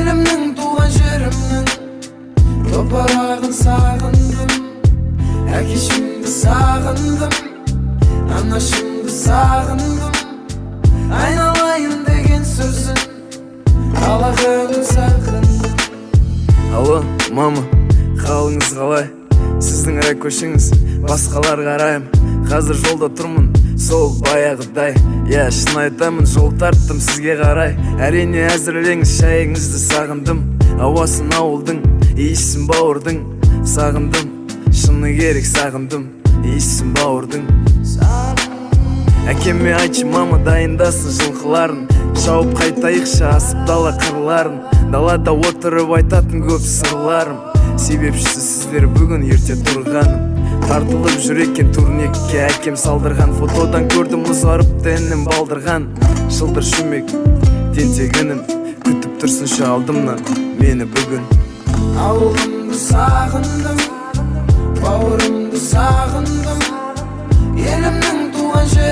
Elimnin tuğan jerimnin toparağın sağındım. Әкешімді сағындым, анашымды сағындым. Айналайын деген сөзін қалағанын сағындым. Алло, мама, қалыңыз қалай? Сіздің көшіңіз, басқалар қарайым. Қазір жолда тұрмын, сол баяғыдай. Я, шын айтамын, жол тарттым сізге қарай. Әрине әзірлеңіз, шайыңызды сағындым. Ауасын ауылдың, иісін бауырдың. Сағындым, шыны керек сағындым, иісін бауырдың. Әкеме айтшы, мама дайындасын жылқыларын. Шауып қайтайықшы асып дала қырларын. Далада отырып айтатын көп сырларым. Себепшісі сіздер бүгін ерте тұрғаным. Тартылып жүреккен турникке әкем салдырған. Фотодан көрдім ұзарыпты інім балдырған. Шылдыр шүмек тентегінім, күтіп тұрсыншы алдымнан мені бүгін. Ауылымды сағындым, бауырымды сағындым. Елімнің туған жерім